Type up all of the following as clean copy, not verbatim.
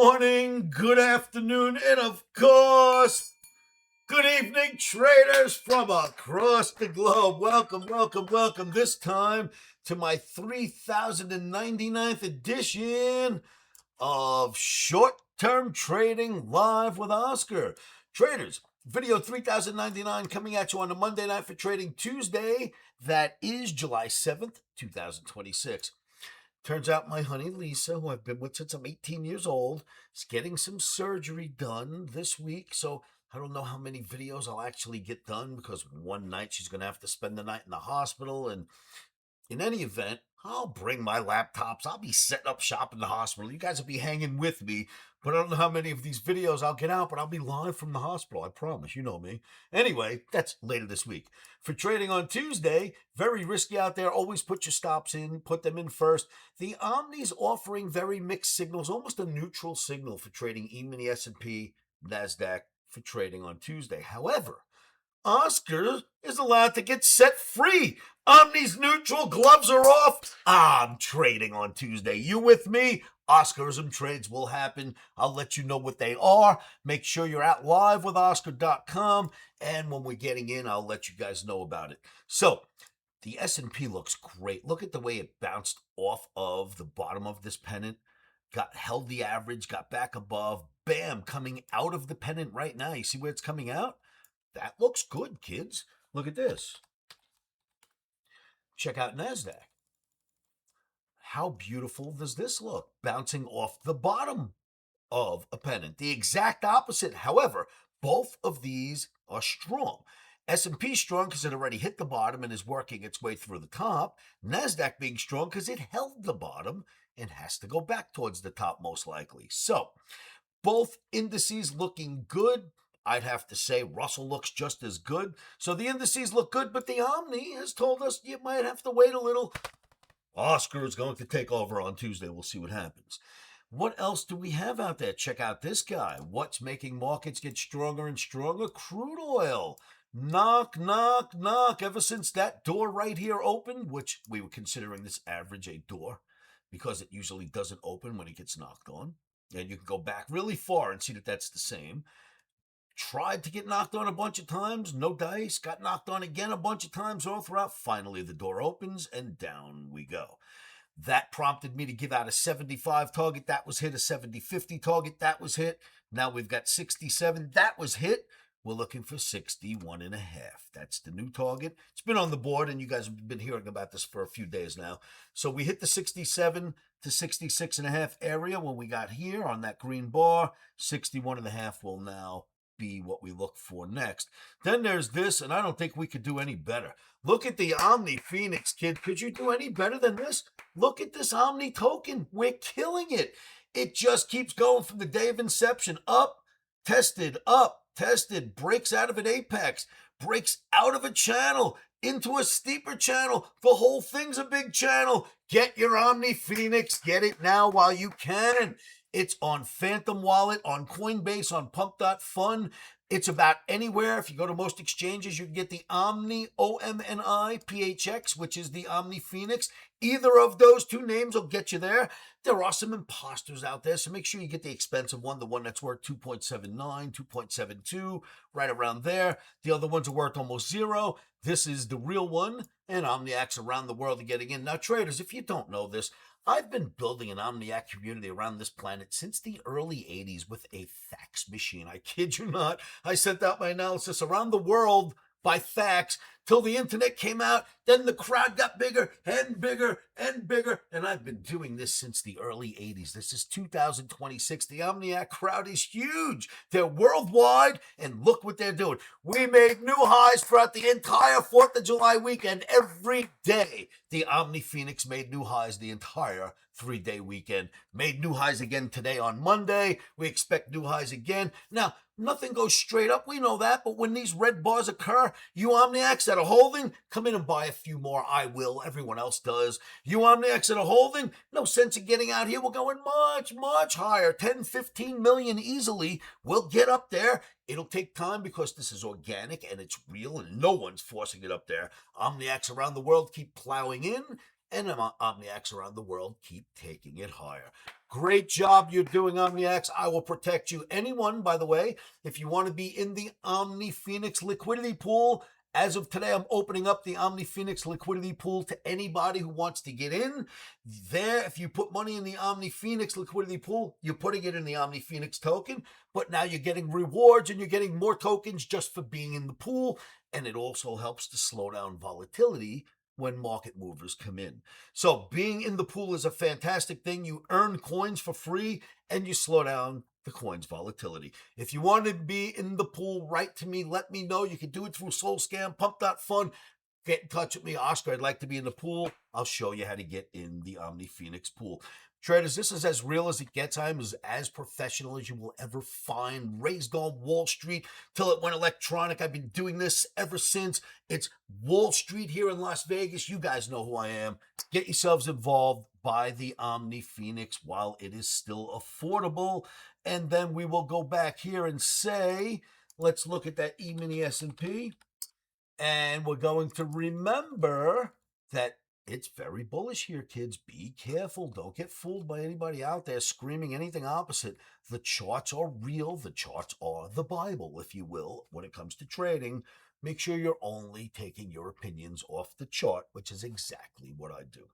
morning, good afternoon, and of course, good evening, traders from across the globe. Welcome, welcome, welcome this time to my 3099th edition of Short-Term Trading Live with Oscar. Traders, video 3099 coming at you on a Monday night for Trading Tuesday. That is July 7th, 2026. Turns out my honey Lisa, who I've been with since I'm 18 years old, is getting some surgery done this week. So I don't know how many videos I'll actually get done because one night she's going to have to spend the night in the hospital. And in any event, I'll bring my laptops. I'll be setting up shop in the hospital. You guys will be hanging with me. But I don't know how many of these videos I'll get out, but I'll be live from the hospital. I promise. You know me. Anyway, that's later this week. For trading on Tuesday, very risky out there. Always put your stops in. Put them in first. The Omni's offering very mixed signals, almost a neutral signal for trading E-mini S&P, NASDAQ for trading on Tuesday. However, Oscar is allowed to get set free. Omni's neutral, gloves are off. I'm trading on Tuesday. You with me? Oscarism trades will happen. I'll let you know what they are. Make sure you're at livewithoscar.com. And when we're getting in, I'll let you guys know about it. So the S&P looks great. Look at the way it bounced off of the bottom of this pennant. Held the average, got back above. Bam, coming out of the pennant right now. You see where it's coming out? That looks good, kids. Look at this. Check out NASDAQ. How beautiful does this look? Bouncing off the bottom of a pennant. The exact opposite. However, both of these are strong. S&P strong because it already hit the bottom and is working its way through the top. NASDAQ being strong because it held the bottom and has to go back towards the top most likely. So, both indices looking good. I'd have to say Russell looks just as good. So the indices look good, but the Omni has told us you might have to wait a little. Oscar is going to take over on Tuesday. We'll see what happens. What else do we have out there? Check out this guy. What's making markets get stronger and stronger? Crude oil. Knock, knock, knock. Ever since that door right here opened, which we were considering this average a door because it usually doesn't open when it gets knocked on. And you can go back really far and see that that's the same. Tried to get knocked on a bunch of times, no dice. Got knocked on again a bunch of times all throughout. Finally, the door opens and down we go. That prompted me to give out a 75 target. That was hit. A 70-50 target. That was hit. Now we've got 67. That was hit. We're looking for 61.5. That's the new target. It's been on the board, and you guys have been hearing about this for a few days now. So we hit the 67 to 66.5 area when we got here on that green bar. 61.5 will now be what we look for next. Then there's this, and I don't think we could do any better. Look at the Omni Phoenix, kid. Could you do any better than this? Look at this Omni token. We're killing it. It just keeps going from the day of inception. Up, tested, breaks out of an apex, breaks out of a channel, into a steeper channel. The whole thing's a big channel. Get your Omni Phoenix. Get it now while you can. It's on Phantom Wallet, on Coinbase, on Pump.fun. It's about anywhere. If you go to most exchanges, you can get the Omni, OMNIPHENIX, which is the Omni Phoenix. Either of those two names will get you there. There are some imposters out there, so make sure you get the expensive one, the one that's worth 2.79, 2.72, right around there. The other ones are worth almost zero. This is the real one, and Omniacs around the world are getting in. Now, traders, if you don't know this, I've been building an Omniac community around this planet since the early 80s with a fax machine. I kid you not. I sent out my analysis around the world by fax till the internet came out. Then the crowd got bigger and bigger and bigger. And I've been doing this since the early 80s. This is 2026. The Omniac crowd is huge. They're worldwide. And look what they're doing. We made new highs throughout the entire 4th of July weekend. Every day, the Omni Phoenix made new highs the entire 3-day weekend. Made new highs again today on Monday. We expect new highs again. Now, nothing goes straight up. We know that. But when these red bars occur, you Omniacs that are holding, come in and buy a few more. I will. Everyone else does. You Omniacs that are holding, no sense in getting out here. We're going much, much higher. 10, 15 million easily. We'll get up there. It'll take time because this is organic and it's real and no one's forcing it up there. Omniacs around the world keep plowing in. And Omniacs around the world keep taking it higher. Great job you're doing, OmniX. I will protect you. Anyone, by the way, if you want to be in the Omni Phoenix liquidity pool, as of today, I'm opening up the Omni Phoenix liquidity pool to anybody who wants to get in. There, if you put money in the Omni Phoenix liquidity pool, you're putting it in the Omni Phoenix token, but now you're getting rewards and you're getting more tokens just for being in the pool. And it also helps to slow down volatility when market movers come in. So being in the pool is a fantastic thing. You earn coins for free and you slow down the coin's volatility. If you want to be in the pool, write to me. Let me know. You can do it through SoulScam, Pump.fun. Get in touch with me. Oscar, I'd like to be in the pool. I'll show you how to get in the Omni Phoenix pool. Traders, this is as real as it gets. I am as professional as you will ever find. Raised on Wall Street till it went electronic. I've been doing this ever since. It's Wall Street here in Las Vegas. You guys know who I am. Get yourselves involved. Buy the Omni Phoenix while it is still affordable. And then we will go back here and say, let's look at that E-mini S&P. And we're going to remember that it's very bullish here, kids. Be careful. Don't get fooled by anybody out there screaming anything opposite. The charts are real. The charts are the Bible, if you will, when it comes to trading. Make sure you're only taking your opinions off the chart, which is exactly what I do.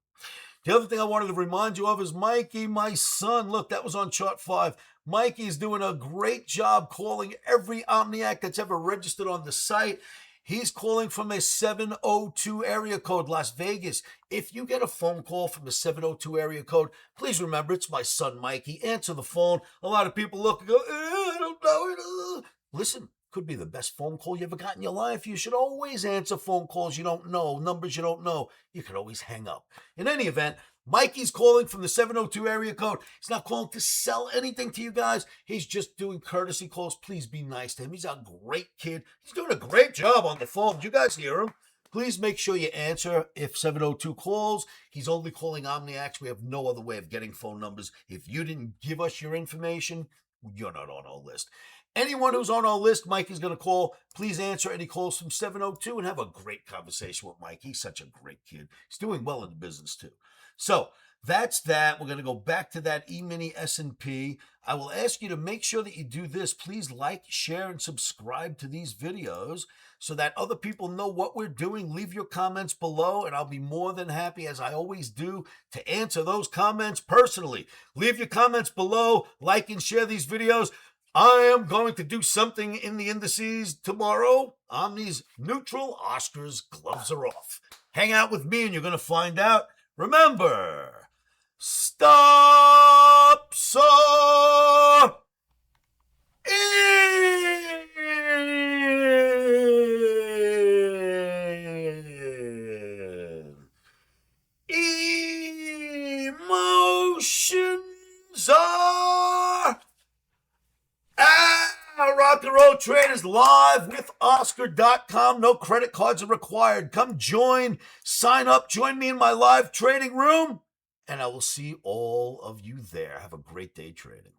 The other thing I wanted to remind you of is Mikey, my son. Look, that was on chart 5. Mikey's doing a great job calling every Omniac that's ever registered on the site. He's calling from a 702 area code, Las Vegas. If you get a phone call from a 702 area code, please remember it's my son, Mikey. Answer the phone. A lot of people look and go, I don't know. Listen, could be the best phone call you ever got in your life. You should always answer phone calls you don't know, numbers you don't know. You could always hang up. In any event, Mikey's calling from the 702 area code. He's not calling to sell anything to you guys. He's just doing courtesy calls. Please be nice to him. He's a great kid. He's doing a great job on the phone. Did you guys hear him? Please make sure you answer if 702 calls. He's only calling Omniacs. We have no other way of getting phone numbers. If you didn't give us your information, you're not on our list. Anyone who's on our list, Mike is going to call. Please answer any calls from 702 and have a great conversation with Mike. He's such a great kid. He's doing well in the business too. So that's that. We're going to go back to that E-mini S&P. I will ask you to make sure that you do this. Please like, share, and subscribe to these videos so that other people know what we're doing. Leave your comments below, and I'll be more than happy, as I always do, to answer those comments personally. Leave your comments below, like and share these videos. I am going to do something in the indices tomorrow. Omni's neutral, Oscar's gloves are off. Hang out with me and you're going to find out. Remember, stop so emotions are Rock and Roll Traders live with Oscar.com. No credit cards are required. Come join, sign up, join me in my live trading room, and I will see all of you there. Have a great day trading.